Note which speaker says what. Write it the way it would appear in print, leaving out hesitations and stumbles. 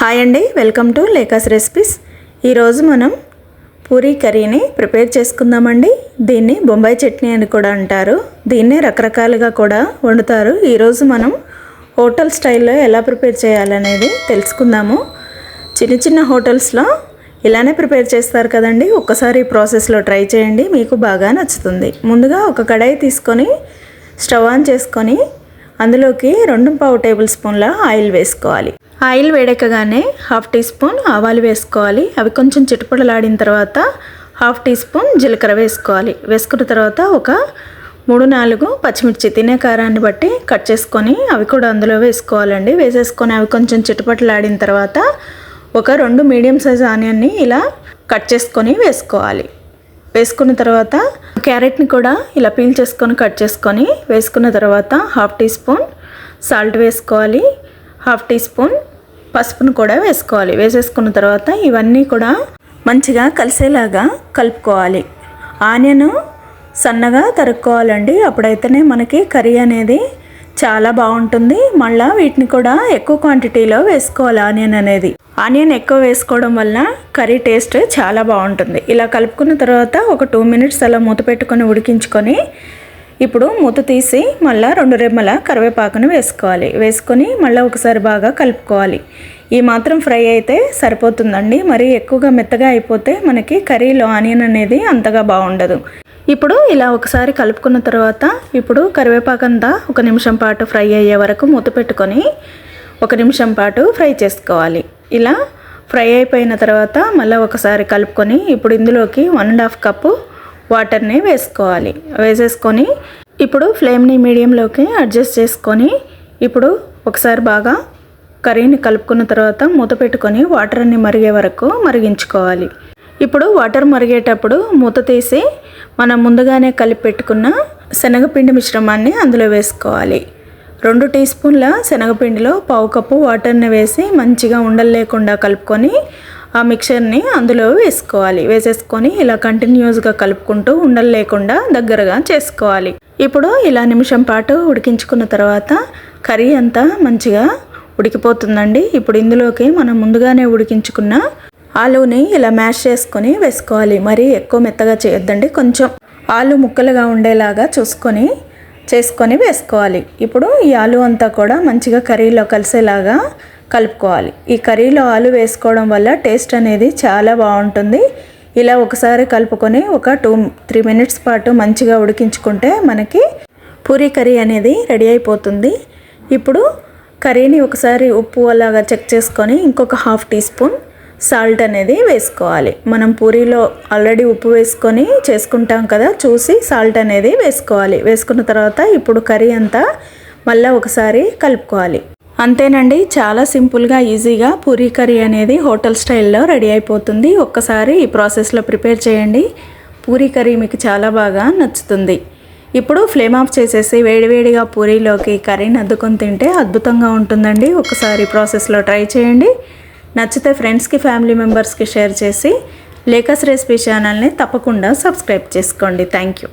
Speaker 1: Hi అండి, welcome to లేకాస్ recipes. ఈరోజు మనం పూరీ కర్రీని ప్రిపేర్ చేసుకుందామండి. దీన్ని బొంబాయి చట్నీ అని కూడా అంటారు. దీన్ని రకరకాలుగా కూడా వండుతారు. ఈరోజు మనం హోటల్ స్టైల్లో ఎలా ప్రిపేర్ చేయాలనేది తెలుసుకుందాము. చిన్న చిన్న హోటల్స్లో ఇలానే ప్రిపేర్ చేస్తారు కదండి. ఒక్కసారి ఈ ప్రాసెస్లో ట్రై చేయండి, మీకు బాగా నచ్చుతుంది. ముందుగా ఒక కడాయి తీసుకొని స్టవ్ ఆన్ చేసుకొని అందులోకి 2.5 టేబుల్ స్పూన్ల ఆయిల్ వేసుకోవాలి. ఆయిల్ వేడెక్కగానే 1/2 టీ స్పూన్ ఆవాలు వేసుకోవాలి. అవి కొంచెం చిటపటలాడిన తర్వాత 1/2 టీ స్పూన్ జీలకర్ర వేసుకోవాలి. వేసుకున్న తర్వాత ఒక 3-4 పచ్చిమిర్చి తినే కారాన్ని బట్టి కట్ చేసుకొని అవి కూడా అందులో వేసుకోవాలండి. వేసేసుకొని అవి కొంచెం చిటపటలాడిన తర్వాత ఒక 2 మీడియం సైజ్ ఆనియన్ని ఇలా కట్ చేసుకొని వేసుకోవాలి. వేసుకున్న తర్వాత క్యారెట్ని కూడా ఇలా పీల్ చేసుకొని కట్ చేసుకొని వేసుకున్న తర్వాత 1/2 టీ స్పూన్ సాల్ట్ వేసుకోవాలి. 1/2 టీ స్పూన్ పసుపును కూడా వేసుకోవాలి. వేసేసుకున్న తర్వాత ఇవన్నీ కూడా మంచిగా కలిసేలాగా కలుపుకోవాలి. ఆనియన్ సన్నగా తరుక్కోవాలండి. అప్పుడైతేనే మనకి కర్రీ అనేది చాలా బాగుంటుంది. మళ్ళీ వీటిని కూడా ఎక్కువ క్వాంటిటీలో వేసుకోవాలి. ఆనియన్ ఎక్కువ వేసుకోవడం వల్ల కర్రీ టేస్ట్ చాలా బాగుంటుంది. ఇలా కలుపుకున్న తర్వాత ఒక 2 మినిట్స్ అలా మూత పెట్టుకొని ఉడికించుకొని ఇప్పుడు మూత తీసి మళ్ళీ 2 రెమ్మల కరివేపాకును వేసుకోవాలి. వేసుకొని మళ్ళీ ఒకసారి బాగా కలుపుకోవాలి. ఈ మాత్రం ఫ్రై అయితే సరిపోతుందండి. మరి ఎక్కువగా మెత్తగా అయిపోతే మనకి కర్రీలో ఆనియన్ అనేది అంతగా బాగుండదు. ఇప్పుడు ఇలా ఒకసారి కలుపుకున్న తర్వాత ఇప్పుడు కరివేపాకు అంతా 1 నిమిషం పాటు ఫ్రై అయ్యే వరకు మూత పెట్టుకొని 1 నిమిషం పాటు ఫ్రై చేసుకోవాలి. ఇలా ఫ్రై అయిపోయిన తర్వాత మళ్ళీ ఒకసారి కలుపుకొని ఇప్పుడు ఇందులోకి 1.5 కప్పు వాటర్ని వేసుకోవాలి. వేసేసుకొని ఇప్పుడు ఫ్లేమ్ని మీడియంలోకి అడ్జస్ట్ చేసుకొని ఇప్పుడు ఒకసారి బాగా కర్రీని కలుపుకున్న తర్వాత మూత పెట్టుకొని వాటర్ అన్ని మరిగే వరకు మరిగించుకోవాలి. ఇప్పుడు వాటర్ మరిగేటప్పుడు మూత తీసి మనం ముందుగానే కలిపి పెట్టుకున్న శనగపిండి మిశ్రమాన్ని అందులో వేసుకోవాలి. 2 టీ స్పూన్ల శనగపిండిలో 1/2 కప్పు వాటర్ని వేసి మంచిగా ఉండలు లేకుండా కలుపుకొని ఆ మిక్చర్ని అందులో వేసుకోవాలి. వేసేసుకొని ఇలా కంటిన్యూస్గా కలుపుకుంటూ ఉండలు లేకుండా దగ్గరగా చేసుకోవాలి. ఇప్పుడు ఇలా నిమిషం పాటు ఉడికించుకున్న తర్వాత కర్రీ అంతా మంచిగా ఉడికిపోతుందండి. ఇప్పుడు ఇందులోకి మనం ముందుగానే ఉడికించుకున్న ఆలూని ఇలా మ్యాష్ చేసుకొని వేసుకోవాలి. మరి ఎక్కువ మెత్తగా చేయొద్దండి, కొంచెం ఆలు ముక్కలుగా ఉండేలాగా చేసుకొని వేసుకోవాలి. ఇప్పుడు ఈ ఆలు అంతా కూడా మంచిగా కర్రీలో కలిసేలాగా కలుపుకోవాలి. ఈ కర్రీలో ఆలు వేసుకోవడం వల్ల టేస్ట్ అనేది చాలా బాగుంటుంది. ఇలా ఒకసారి కలుపుకొని ఒక 2-3 మినిట్స్ పాటు మంచిగా ఉడికించుకుంటే మనకి పూరీ కర్రీ అనేది రెడీ అయిపోతుంది. ఇప్పుడు కర్రీని ఒకసారి ఉప్పు అలాగా చెక్ చేసుకొని ఇంకొక 1/2 టీ స్పూన్ సాల్ట్ అనేది వేసుకోవాలి. మనం పూరీలో ఆల్రెడీ ఉప్పు వేసుకొని చేసుకుంటాం కదా, చూసి సాల్ట్ అనేది వేసుకోవాలి. వేసుకున్న తర్వాత ఇప్పుడు కర్రీ అంతా మళ్ళీ ఒకసారి కలుపుకోవాలి. అంతేనండి, చాలా సింపుల్గా ఈజీగా పూరీ కర్రీ అనేది హోటల్ స్టైల్లో రెడీ అయిపోతుంది. ఒక్కసారి ఈ ప్రాసెస్లో ప్రిపేర్ చేయండి. పూరీ కర్రీ మీకు చాలా బాగా నచ్చుతుంది. ఇప్పుడు ఫ్లేమ్ ఆఫ్ చేసేసి వేడివేడిగా పూరీలోకి కర్రీని అద్దుకొని తింటే అద్భుతంగా ఉంటుందండి. ఒకసారి ప్రాసెస్లో ట్రై చేయండి. నచ్చితే ఫ్రెండ్స్కి, ఫ్యామిలీ మెంబర్స్కి షేర్ చేసి లేకాస్ రెసిపీ ఛానల్ని తప్పకుండా సబ్స్క్రైబ్ చేసుకోండి. Thank you.